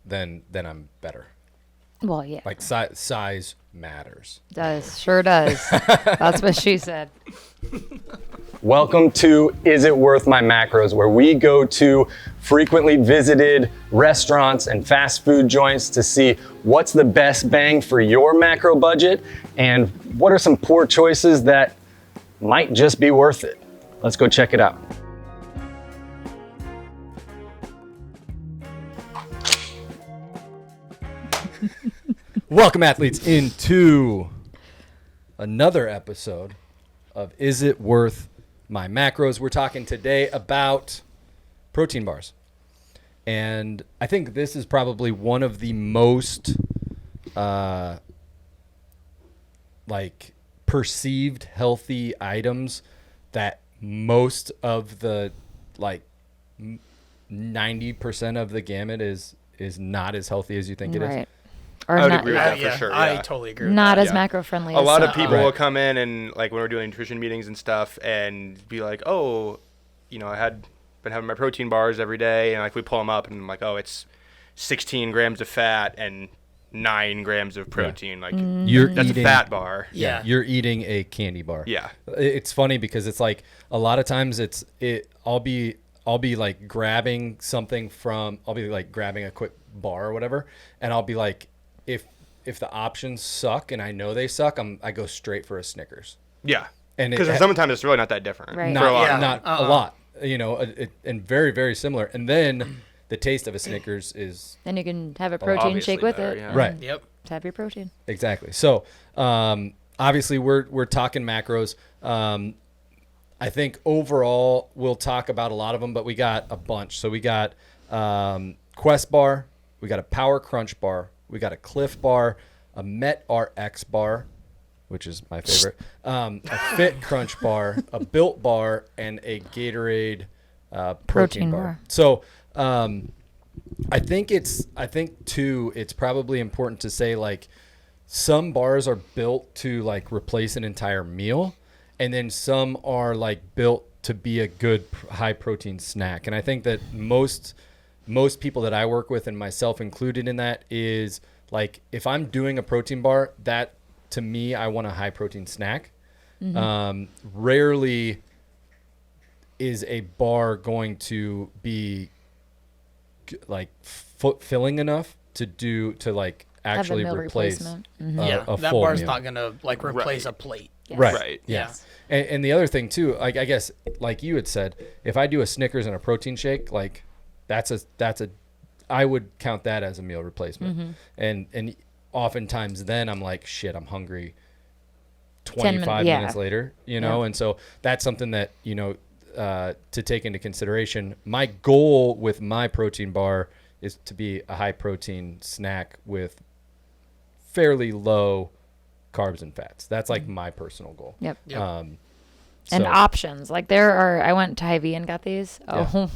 then I'm better. Well, yeah. Like size matters. Sure does. That's what she said. Welcome to Is It Worth My Macros, where we go to frequently visited restaurants and fast food joints to see what's the best bang for your macro budget and what are some poor choices that might just be worth it. Let's go check it out. Welcome, athletes, into another episode of Is It Worth My Macros. We're talking today about protein bars. And I think this is probably one of the most perceived healthy items that most of the 90% of the gamut is not as healthy as you think it is. Right. Or I would not, agree with that for sure. I Yeah. totally agree with not that. as macro friendly. A as lot of some. people Right. will come in and like when we're doing nutrition meetings and stuff and be like, oh, I had been having my protein bars every day, and like we pull them up and I'm like, oh, it's 16 grams of fat and 9 grams of protein. Like that's a fat bar. Yeah. You're eating a candy bar. Yeah. It's funny because it's like a lot of times I'll be like grabbing something I'll be like grabbing a quick bar or whatever, and I'll be like, if the options suck and I know they suck, I go straight for a Snickers. Yeah. And Because sometimes it's really not that different. Right. For a lot. Not a lot, and very, very similar. And then the taste of a Snickers is Then you can have a protein obviously shake with better, it. yeah. and right. Yep. Have your protein. Exactly. So, obviously we're talking macros. I think overall we'll talk about a lot of them, but we got a bunch. So we got Quest bar, we got a Power Crunch bar, we got a Cliff bar, a Met RX bar, which is my favorite, a Fit Crunch bar, a Built bar, and a Gatorade protein bar. So I think too, it's probably important to say like some bars are built to like replace an entire meal, and then some are like built to be a good high protein snack. And I think that most people that I work with, and myself included in that, is like if I'm doing a protein bar, that to me I want a high protein snack. Rarely is a bar going to be like filling enough to like actually have a meal replace replacement. a that full bar's meal. not gonna like replace Right. a plate. Yes. Right. Yeah. And the other thing too, like I guess like you had said, if I do a Snickers and a protein shake, like that's a I would count that as a meal replacement. And oftentimes then I'm like, shit, I'm hungry 25 minutes later, and so that's something that, to take into consideration. My goal with my protein bar is to be a high protein snack with fairly low carbs and fats. That's like my personal goal. Yep. Yep. And So- options. Like I went to Hy-Vee and got these. Oh,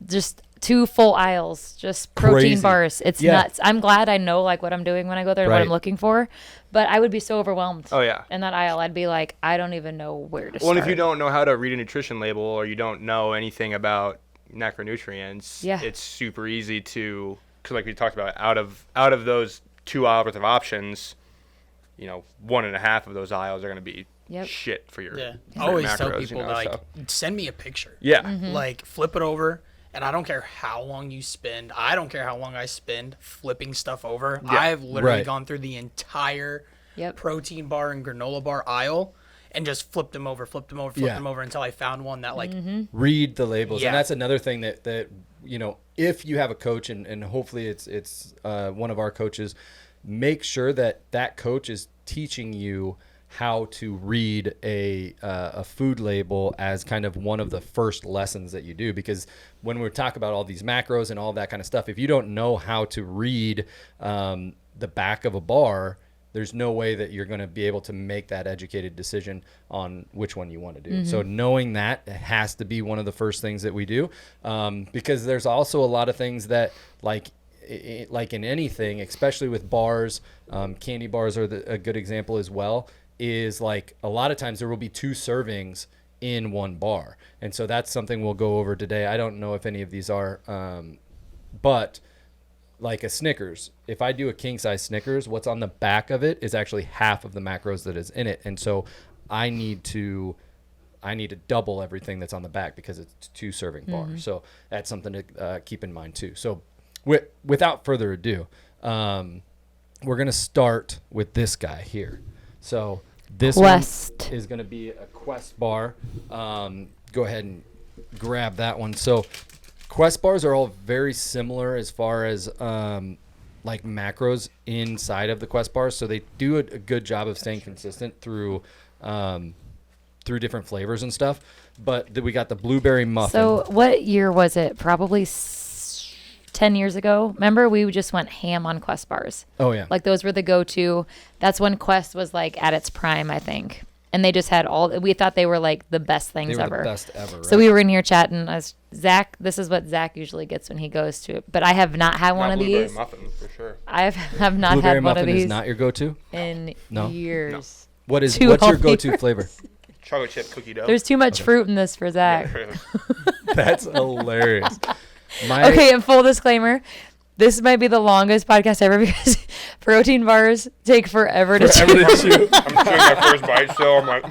just 2 full aisles, just protein Crazy. bars. It's Yeah. nuts. I'm glad I know like what I'm doing when I go there and what Right. I'm looking for, but I would be so overwhelmed. Oh, yeah. In that aisle, I'd be like, I don't even know where to Well, start. and if you don't know how to read a nutrition label or you don't know anything about macronutrients, Yeah. it's super easy to, because like we talked about, out of those 2 aisles worth of options, 1.5 of those aisles are going to be Yep. shit for your, Yeah. for I your always tell macros, people like, send me a picture. Yeah. Like flip it over. And I don't care how long you spend. I don't care how long I spend flipping stuff over. Yeah. I've literally Right. gone through the entire Yep. protein bar and granola bar aisle and just flipped them over until I found one that like Read the labels. Yeah. And that's another thing that if you have a coach, and hopefully it's one of our coaches, make sure that coach is teaching you how to read a food label as kind of one of the first lessons that you do. Because when we talk about all these macros and all that kind of stuff, if you don't know how to read the back of a bar, there's no way that you're going to be able to make that educated decision on which one you want to do. So knowing that has to be one of the first things that we do, because there's also a lot of things that like in anything, especially with bars, candy bars are a good example as well, is like a lot of times there will be 2 servings in one bar. And so that's something we'll go over today. I don't know if any of these are, but like a Snickers. If I do a king size Snickers, what's on the back of it is actually half of the macros that is in it. And so I need to double everything that's on the back because it's 2 serving bars. So that's something to keep in mind too. So without further ado, we're going to start with this guy here. So this Quest one is going to be a Quest bar. Go ahead and grab that one. So Quest bars are all very similar as far as like macros inside of the Quest bars. So they do a good job of staying consistent through different flavors and stuff. But we got the blueberry muffin. So what year was it? Probably 10 years ago. Remember, we just went ham on Quest bars. Oh yeah. Like those were the go-to. That's when Quest was like at its prime, I think. And they just had we thought they were like the best things They were ever. the best ever. Right? So we were in here chatting. Zach, this is what Zach usually gets when he goes to it. But I have not had one of blueberry these. muffin for sure. I have not blueberry had one muffin of these is not your go-to? in No? years. What's Too your healthy go-to for flavor? Chocolate chip cookie dough. There's too much fruit in this for Zach. That's hilarious. Okay, and full disclaimer, this might be the longest podcast ever because protein bars take forever to chew. I'm chewing my first bite, so I'm like,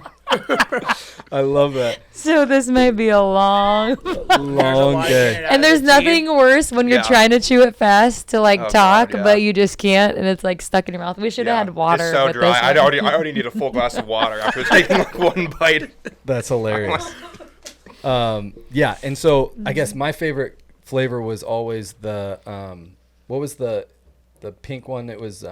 I love that. So this might be a long. Long day. And there's nothing worse when you're Yeah. trying to chew it fast to like Oh, talk, God, yeah. but you just can't, and it's like stuck in your mouth. We should have had water. It's so with dry. This I one. already need a full glass of water after taking like one bite. That's hilarious. Yeah, and so I guess my favorite flavor was always the what was the pink one? It was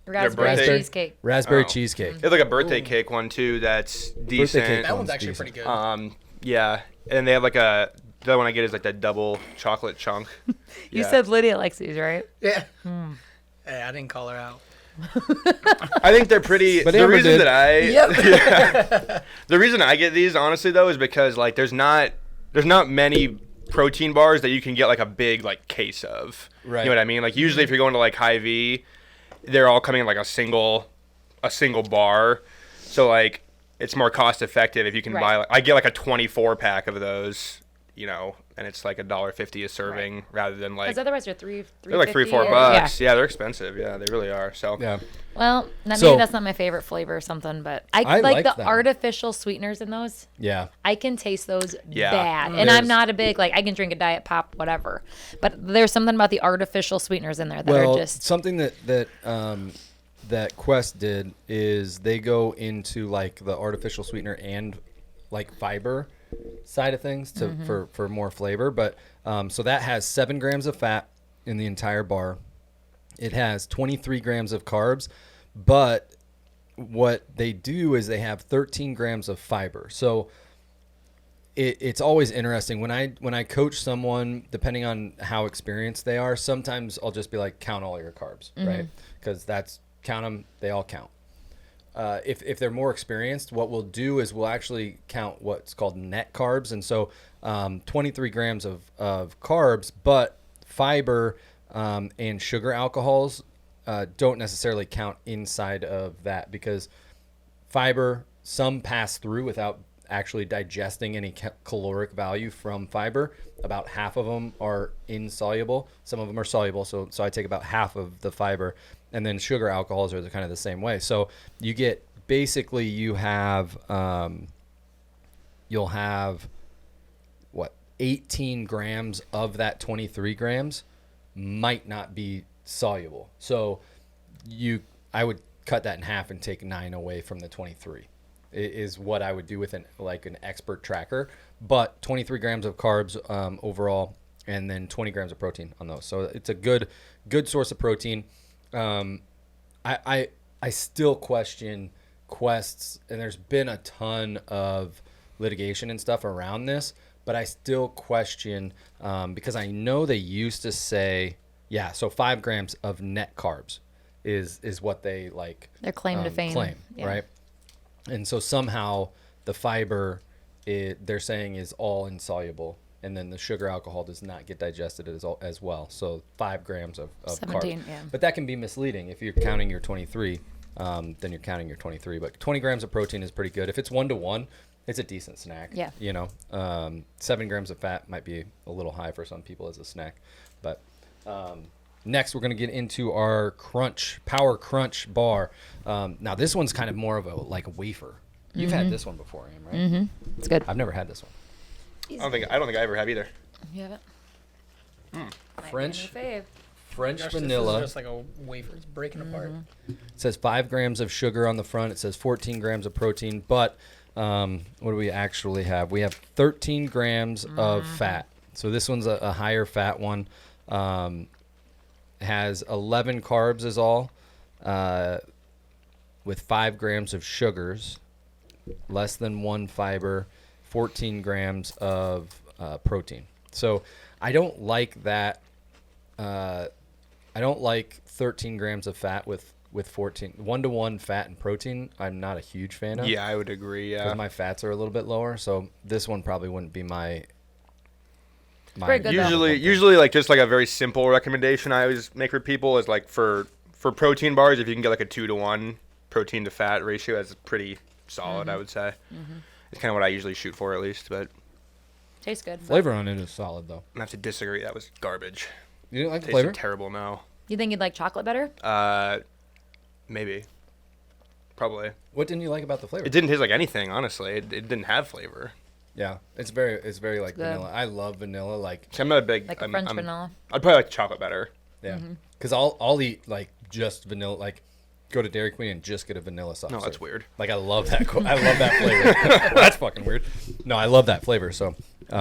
Raspberry birthday- cheesecake. raspberry Oh. cheesecake. It's like a birthday cake one too. That's decent. cake That one's one's actually decent. pretty good. Yeah, and they have like the other one I get is like that double chocolate chunk. You Yeah. said Lydia likes these, right? Yeah. Hey, I didn't call her out. I think they're pretty. But the Amber reason did. that the reason I get these honestly though is because like there's not many protein bars that you can get like a big like case of. Right. You know what I mean? Like usually if you're going to like Hy-Vee, they're all coming in like a single bar. So like it's more cost effective if you can Right. buy like I get like a 24 pack of those, you know, and it's like $1.50 a serving rather than like Because otherwise they're they're like $3-4 $3.50 bucks. Yeah, they're expensive. Yeah, they really are. So Yeah. Well, So- maybe that's not my favorite flavor or something, but I I like like the them. artificial sweeteners in those. Yeah. I can taste those Yeah. bad. And There's- I'm not a big, like, I can drink a diet pop, whatever. But there's something about the artificial sweeteners in there that Well, are just. something that Quest did is they go into like the artificial sweetener and like fiber side of things to for more flavor. But so that has 7 grams of fat in the entire bar. It has 23 grams of carbs, but what they do is they have 13 grams of fiber. So it's always interesting when I coach someone, depending on how experienced they are. Sometimes I'll just be like, count all your carbs, right? Because count them, they all count. If they're more experienced, what we'll do is we'll actually count what's called net carbs, and so 23 grams of carbs, but fiber and sugar alcohols don't necessarily count inside of that because fiber, some pass through without actually digesting any caloric value from fiber. About half of them are insoluble. Some of them are soluble. So I take about half of the fiber, and then sugar alcohols are kind of the same way. So you get basically you'll have 18 grams of that 23 grams might not be soluble. So I would cut that in half and take 9 away from the 23 is what I would do with an expert tracker. But 23 grams of carbs overall, and then 20 grams of protein on those. So it's a good source of protein. I still question Quests, and there's been a ton of litigation and stuff around this, but I still question because I know they used to say, so 5 grams of net carbs is what they like. Their claim to fame. Yeah. Right? And so somehow the fiber, they're saying, is all insoluble, and then the sugar alcohol does not get digested as well. So 5 grams of 17, carbs. yeah. But that can be misleading. If you're counting your 23, then you're counting your 23. But 20 grams of protein is pretty good. If it's 1-to-1, it's a decent snack. Yeah. 7 grams of fat might be a little high for some people as a snack. But Next, we're going to get into our Power Crunch bar. Now, this one's kind of more of a wafer. You've had this one before, Am, right? Mm-hmm. It's good. I've never had this one. I don't think I ever have either. You have it? French Gosh, vanilla. This is just like a wafer. It's breaking apart. It says 5 grams of sugar on the front. It says 14 grams of protein. But what do we actually have? We have 13 grams of fat. So this one's a higher fat one. Has 11 carbs is all, with 5 grams of sugars, less than 1 fiber, 14 grams of protein. So I don't like that. I don't like 13 grams of fat with 14 1-to-1 fat and protein. I'm not a huge fan of. Yeah, I would agree. Yeah. Because my fats are a little bit lower, so this one probably wouldn't be my. Very good, though. Usually, like just like a very simple recommendation I always make for people is like for protein bars, if you can get like a 2-to-1 protein to fat ratio, that's pretty solid. I would say. It's kind of what I usually shoot for, at least. But Tastes good. Flavor on it is solid though. I have to disagree. That was garbage. You didn't like the Tasted flavor? terrible. No. You think you'd like chocolate better? Maybe. Probably. What didn't you like about the flavor? It didn't taste like anything. Honestly, it didn't have flavor. Yeah, it's very like good. vanilla. I love vanilla. Like So I'm not a big. Like a French vanilla? I'd probably like chocolate better. yeah, because I'll eat like just vanilla. Like go to Dairy Queen and just get a vanilla sauce. No, that's weird. Like I love that. I love that flavor. That's fucking weird. No, I love that flavor. So, so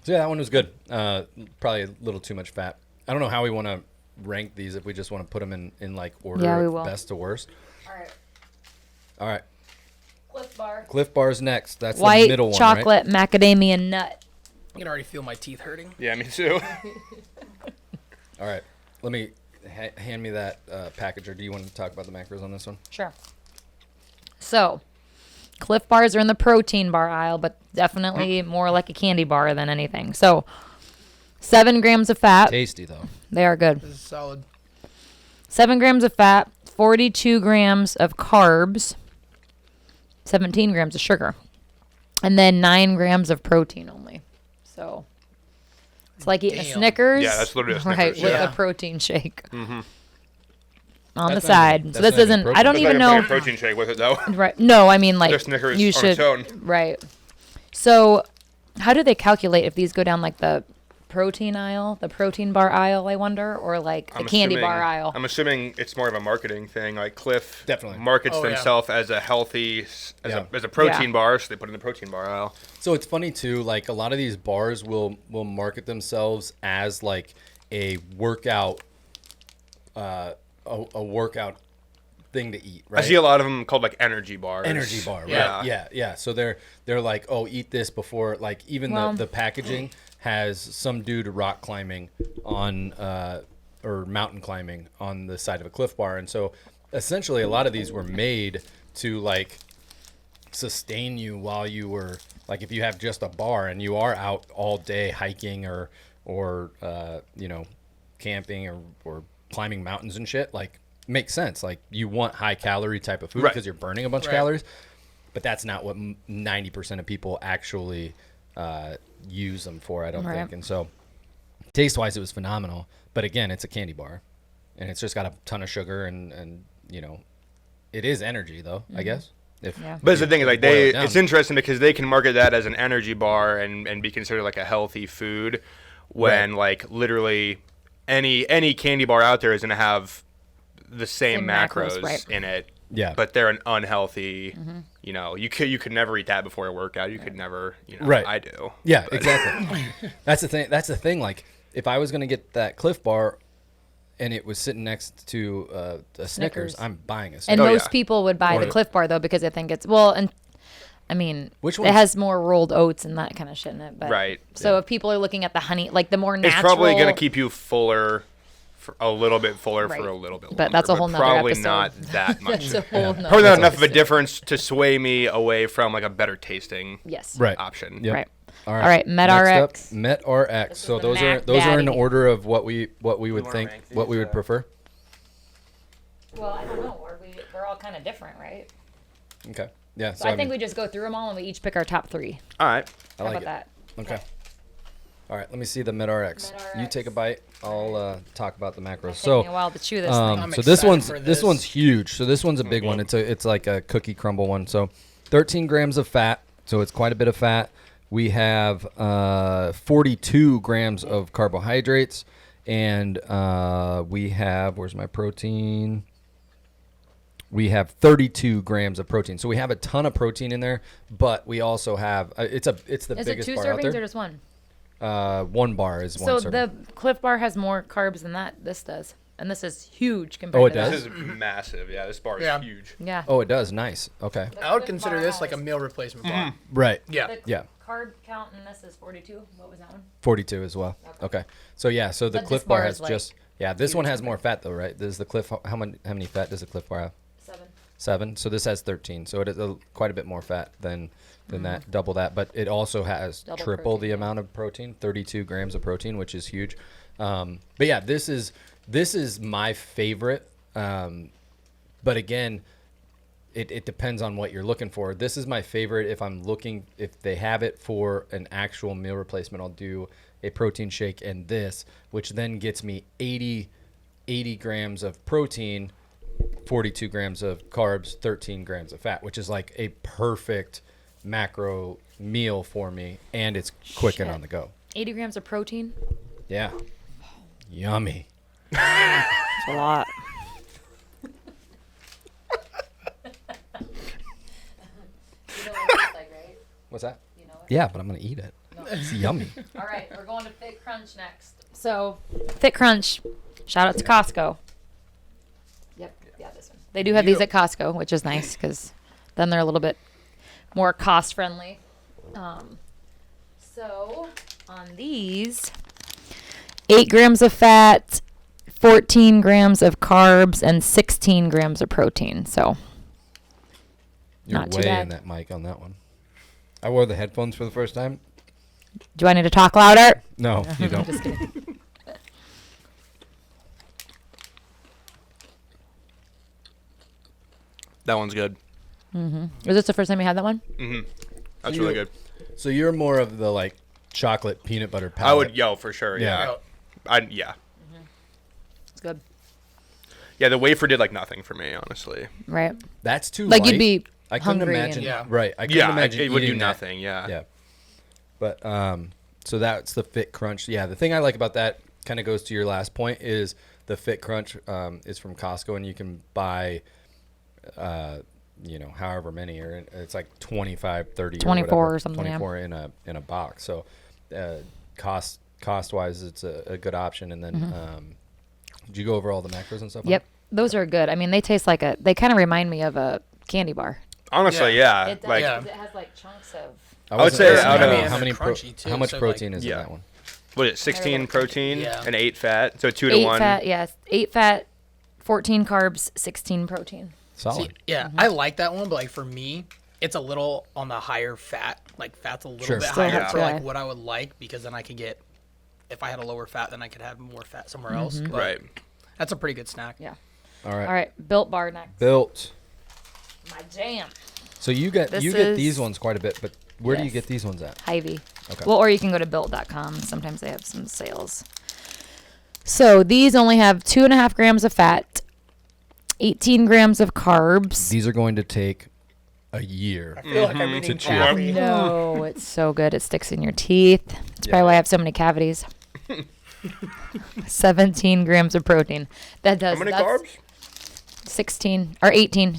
yeah, that one was good. Probably a little too much fat. I don't know how we want to rank these. If we just want to put them in like order, Yeah, we of will. best to worst. All right. Cliff Bar. Cliff Bar's next. That's the White middle one, right? chocolate macadamia nut. I can already feel my teeth hurting. Yeah, me too. All right. Let me hand me that package, or do you want to talk about the macros on this one? Sure. So, Cliff Bars are in the protein bar aisle, but definitely more like a candy bar than anything. So, 7 grams of fat. Tasty though. They are good. This is solid. 7 grams of fat, 42 grams of carbs, 17 grams of sugar, and then 9 grams of protein only. So it's like eating a Damn. Snickers. Yeah, that's literally a right, Snickers, with yeah. a protein shake on the That's not side. even- So that's this not even isn't. I don't protein. even It's like know. a protein shake with it though. Right? No, I mean like Just Snickers you on should. its own. Right. So how do they calculate if these go down like the protein aisle, the protein bar aisle? I wonder, or like the candy bar aisle. I'm assuming it's more of a marketing thing. Like Cliff Definitely. markets Oh, yeah. themselves as a healthy, Yeah. as a protein Yeah. bar, so they put it in the protein bar aisle. So it's funny too, like a lot of these bars will market themselves as like a workout, a workout thing to eat, right? I see a lot of them called like energy bars. Energy bar, right? Yeah. Yeah. So they're like, oh, eat this before, like even Well- the packaging has some dude rock climbing on or mountain climbing on the side of a Cliff Bar, and so essentially a lot of these were made to like sustain you while you were like, if you have just a bar and you are out all day hiking or you know, camping or climbing mountains and shit, like makes sense. Like you want high calorie type of food Right. because you're burning a bunch of Right. calories, but that's not what 90% of people actually use them for, I don't Right. think. And so taste wise it was phenomenal, but again, it's a candy bar and it's just got a ton of sugar and you know, it is energy though, I guess. If Yeah. But the thing is, like boil it down. it's interesting because they can market that as an energy bar and be considered like a healthy food, when like literally any candy bar out there is gonna have the same Same macros macros, right. in it. Yeah. But they're an unhealthy. You know, you could never eat that before a workout. You could never. You know, Right. I do. Yeah, exactly. That's the thing. That's the thing. Like, if I was gonna get that Cliff Bar, and it was sitting next to a Snickers, I'm buying a And Snickers. Oh, most yeah. people would buy Or- the Cliff Bar though because they think it's and I mean, Which it one's- has more rolled oats and that kind of shit in it. But, Right. So if people are looking at the honey, like the more natural, It's probably gonna keep you fuller. For a little bit fuller Right. for a little bit But longer, that's a whole nother probably episode. not that much. That's a whole nother Probably not enough of a episode. difference to sway me away from like a better tasting Yes. right option. Yep. Right. All All right, Next MetRx. up, MetRx. So is the those are Mac in Daddy. order of what we would wanna think, rank what we these, would prefer. Well, I don't know. They're all kind of different, right? Okay. Yeah. So I think we just go through them all and we each pick our top 3. All right. I How like about it. that? Okay. All right, let me see the MedRx. You MedRx. take a bite. I'll talk about the macros. It's So, taking me a while to chew this thing. I'm so this excited one's for this this. one's huge. So this one's a big one. It's like a cookie crumble one. So 13 grams of fat. So it's quite a bit of fat. We have 42 grams of carbohydrates, and we have, where's my protein? We have 32 grams of protein. So we have a ton of protein in there, but we also have it's the Is it biggest 2 bar out servings or there. just one? One bar is one So serving. the Cliff Bar has more carbs than this does, and this is huge compared Oh, it to that. does? This is massive. Yeah, this bar is Yeah. huge. Yeah. Oh, it does. Nice. Okay. I would consider this like a meal replacement bar. Right. Yeah. The Yeah. carb count in this is 42. What was that one? 42 as well. Okay. So yeah, so the But Cliff this Bar bar has is, like, just this one has more fat though, right? Does the Cliff how many fat does the Cliff Bar have? 7. 7. So this has 13. So it is quite a bit more fat than that, double that. But it also has Double triple protein, the yeah. amount of protein, 32 grams of protein, which is huge. But yeah, this is my favorite. But again, it depends on what you're looking for. This is my favorite if they have it for an actual meal replacement, I'll do a protein shake and this, which then gets me 80 grams of protein, 42 grams of carbs, 13 grams of fat, which is like a perfect macro meal for me, and it's quick and Shit. on the go. 80 grams of protein. Yeah. Yummy. That's a lot. What's that? Yeah, but I'm going to eat it. It's yummy. All right, we're going to Thick Crunch next. So, Thick Crunch, shout out to Costco. Yep, yeah, this one. They do have these at Costco, which is nice because then they're a little bit more cost friendly. So, on these, 8 grams of fat, 14 grams of carbs, and 16 grams of protein. So, You're Not too way bad. in that mic on that one. I wore the headphones for the first time. do I need to talk louder? No, you don't. Just kidding. That one's good. Was this the first time you had that one? That's So really you- good. So you're more of the like chocolate peanut butter palette. I would, for sure. Yeah. Yeah. Yeah. It's good. Yeah, the wafer did like nothing for me, honestly. Right. That's too Like light. you'd be I couldn't hungry imagine. and- Yeah. Right. I couldn't Yeah, imagine it would do eating that. nothing. Yeah. Yeah. But so that's the Fit Crunch. Yeah, the thing I like about that kind of goes to your last point is the Fit Crunch is from Costco, and you can buy however many, or it's like 25, 30, 24 whatever, or something, yeah. 24 in a box. So cost wise, it's a good option. And then did you go over all the macros and stuff? Yep. Those are good. I mean, they taste like they kind of remind me of a candy bar. Honestly, yeah. It does. Like, Yeah. It has like chunks of. I would say out of- how many crunchy, too, how much so, like, protein is in yeah. that one? what is it? 16 protein Yeah. and 8 fat. So 2 to 8 1. fat, yes. 8 fat, 14 carbs, 16 protein. Solid. Yeah, I like that one, but like for me, it's a little on the higher fat. Like fat's a little Sure. bit Still higher not for too like high. what I would like, because then I could get, if I had a lower fat, then I could have more fat somewhere else. But Right. That's a pretty good snack. Yeah. All right. All right. Built Bar next. Built. My jam. So you get This get is- these ones quite a bit, but where do you Yes. get these ones at? Hy-Vee. Okay. Well, or you can go to built.com. Sometimes they have some sales. So these only have 2.5 grams of fat, 18 grams of carbs. These are going to take a year. I feel like I'm eating chew. coffee. No, it's so good. It sticks in your teeth. That's probably why I have so many cavities. 17 grams of protein. That does. How many that's carbs? 16 or 18.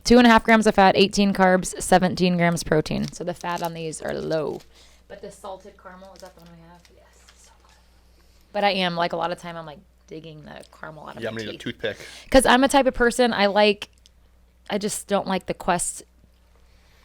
2.5 grams of fat, 18 carbs, 17 grams protein. So the fat on these are low. But the salted caramel, is that the one we have? Yes. So good. But I am, like, a lot of time I'm like digging the caramel out of Yeah, I'm my going to need a teeth. toothpick. Because I'm a type of person, I just don't like the Quest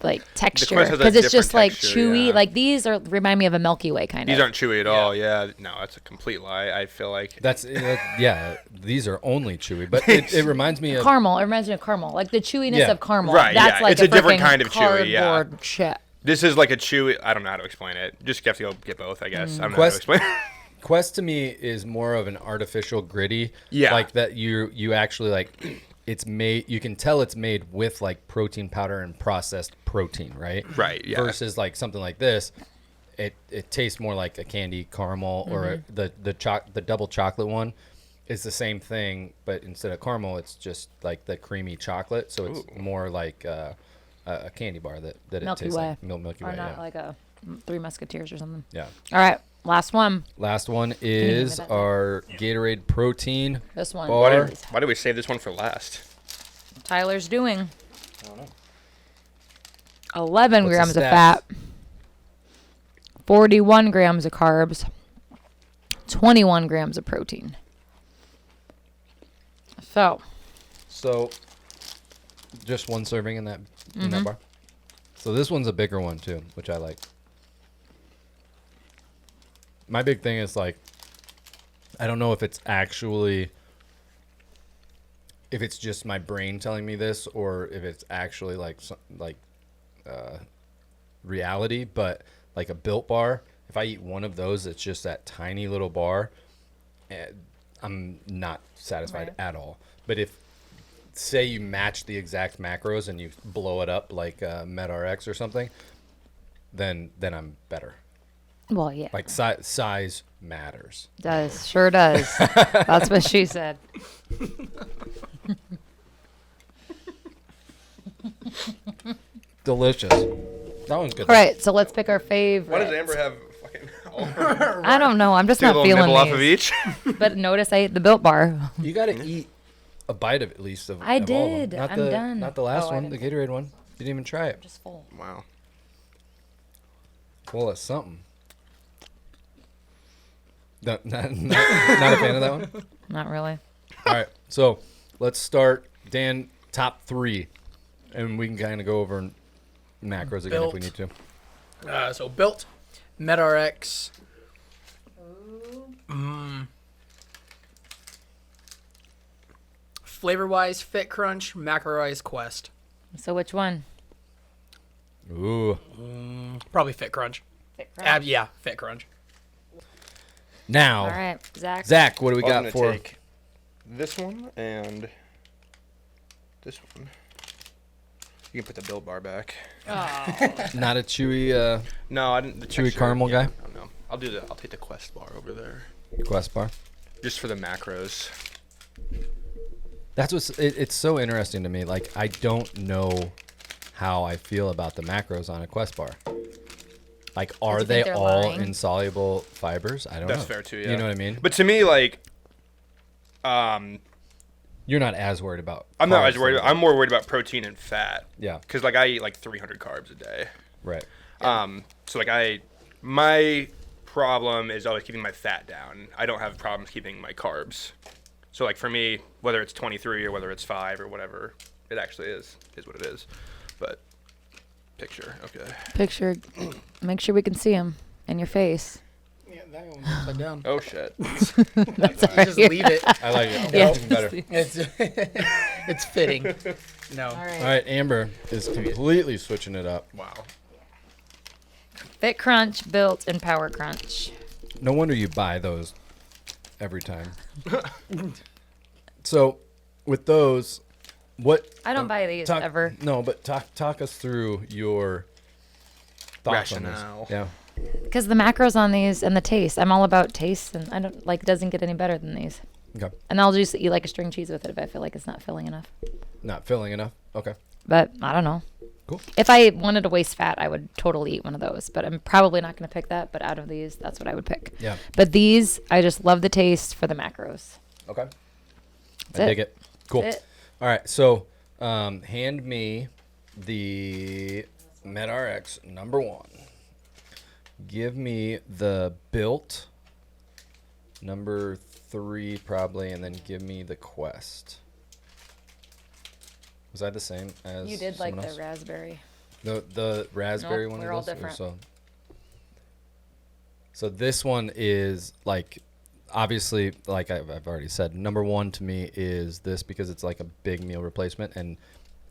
like texture, Quest has a because it's just different like texture, chewy. yeah. Like these remind me of a Milky Way kind These of. aren't chewy at all. Yeah. No, that's a complete lie. I feel like. That's yeah. These are only chewy, but it reminds me of Caramel. It reminds me of caramel, like the chewiness Yeah. of caramel. Right, That's yeah. like It's a different freaking kind of chewy, yeah. cardboard shit. This is like a chewy. I don't know how to explain it. Just have to go get both, I guess. I don't know Quest- how to explain it. Quest to me is more of an artificial gritty. Yeah. Like that you actually like it's made you can tell it's made with like protein powder and processed protein, right? Right, yeah. Versus like something like this, it tastes more like a candy caramel, or Mm-hmm. the double chocolate one is the same thing, but instead of caramel, it's just like the creamy chocolate. So it's more like a candy bar that it Milky tastes Way. like. Milky Or Way, not yeah. like a Three Musketeers or something. Yeah. All right, last one. Last one you hand me is that? our Gatorade protein. This one. Bar. Why did we save this one for last? Tyler's doing 11 What's the grams of stats? fat, 41 grams of carbs, 21 grams of protein. So, Just one serving in that Mm-hmm. bar. So this one's a bigger one too, which I like. My big thing is like, I don't know if it's just my brain telling me this, or if it's actually reality. But like a Built Bar, if I eat one of those, it's just that tiny little bar, and I'm not satisfied Right. at all. But if say you match the exact macros and you blow it up like MedRx or something, then I'm better. well, yeah, Like size matters. sure does. That's what she said. Delicious. That one's good. All right, so let's pick our favorite. Why does Amber have fucking I don't know. I'm just take a not little feeling nibble these. off of each? But notice I ate the Built Bar. You got to eat a bite of at least of. I of all of them. did. Not I'm the, done. Not the last Oh, I one, the didn't. Gatorade one. You didn't even try it. Just full. Wow. Full of something. Not a fan of that one. Not really. All right, so let's start. Dan, top 3, and we can kind of go over macros again if we need Built. to. So Built, MedRx. Flavor-wise, Fit Crunch, Macro-wise, Quest. So which one? Ooh. Probably Fit Crunch. Yeah, Fit Crunch. Now, All right, Zach. Zach, what do we I was got gonna for? take this one and this one. You can put the Built Bar back. Not a chewy No, I didn't. The Chewy texture- caramel guy? No, I'll do the. I'll take the Quest Bar over there, Quest bar. just for the macros. That's it's so interesting to me. Like, I don't know how I feel about the macros on a Quest bar. Like, are you they think they're all lying? insoluble fibers? I don't know. That's fair too. Yeah. You know what I mean? But to me, like, You're not as worried about. I'm not carbs as worried. than- I'm more worried about protein and fat. Yeah. Because like I eat like 300 carbs a day. Right. So like my problem is always keeping my fat down. I don't have problems keeping my carbs. So like for me, whether it's 23 or whether it's 5 or whatever it actually is what it is. But picture, okay. Picture. Make sure we can see him in your face. Yeah, that one's upside down. Oh shit. That's all right. Just leave it. I like it. Yeah. That's even better. It's fitting. No. All right. All right, Amber is completely switching it up. Wow. Fit Crunch, Built, and Power Crunch. No wonder you buy those every time. So, with those, what? I don't buy these ever. No, but talk us through your thoughts Rationale. on this. Yeah. Because the macros on these and the taste. I'm all about taste, and I don't like. It doesn't get any better than these. Okay. And I'll just eat like a string cheese with it if I feel like it's not filling enough. Not filling enough. Okay. But I don't know. Cool. If I wanted to waste fat, I would totally eat one of those. But I'm probably not going to pick that. But out of these, that's what I would pick. Yeah. But these, I just love the taste for the macros. Okay. That's I it. dig it. Cool. That's it. All right. So, hand me the MedRx #1. Give me the Built #3 probably, and then give me the Quest. Was I the same as You did like someone the else? raspberry. The raspberry Nope, one. we're of all those, or different. So this one is like, obviously, like I've already said, #1 to me is this because it's like a big meal replacement, and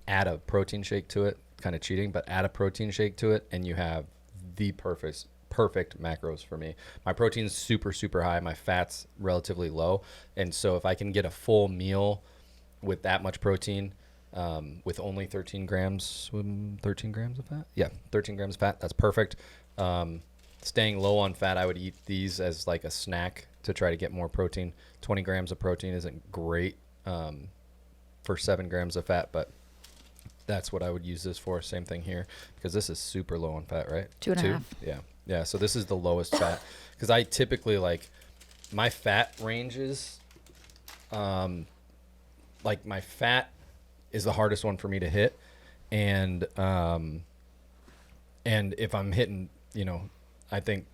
add a protein shake to it. Kind of cheating, but add a protein shake to it, and you have the perfect macros for me. My protein's super high. My fat's relatively low, and so if I can get a full meal with that much protein, with only 13 grams of fat. Yeah, 13 grams of fat. That's perfect. staying low on fat, I would eat these as like a snack to try to get more protein. 20 grams of protein isn't great for 7 grams of fat, but that's what I would use this for. Same thing here, because this is super low on fat, right? 2.5. Yeah. So this is the lowest fat, because I typically like my fat ranges. Like my fat is the hardest one for me to hit, and if I'm hitting, I think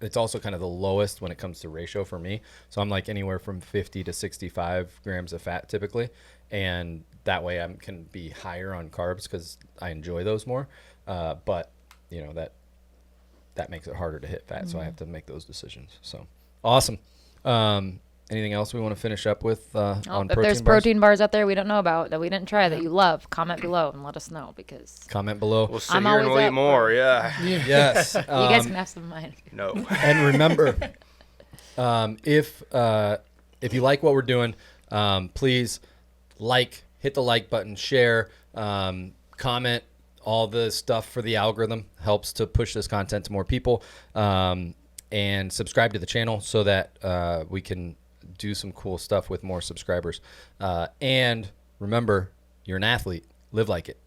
it's also kind of the lowest when it comes to ratio for me. So I'm like anywhere from 50 to 65 grams of fat typically. And that way I can be higher on carbs because I enjoy those more. But that makes it harder to hit fat. So I have to make those decisions. So awesome. Anything else we want to finish up with on protein bars? If there's protein bars out there we don't know about that we didn't try that you love, comment below and let us know, because Comment below. We'll sit I'm here and always we'll eat up more. for- Yeah. Yes. you guys can have some of mine. No. And remember, if you like what we're doing, please hit the like button, share, comment. All the stuff for the algorithm helps to push this content to more people, and subscribe to the channel so that we can do some cool stuff with more subscribers. And remember, you're an athlete. Live like it.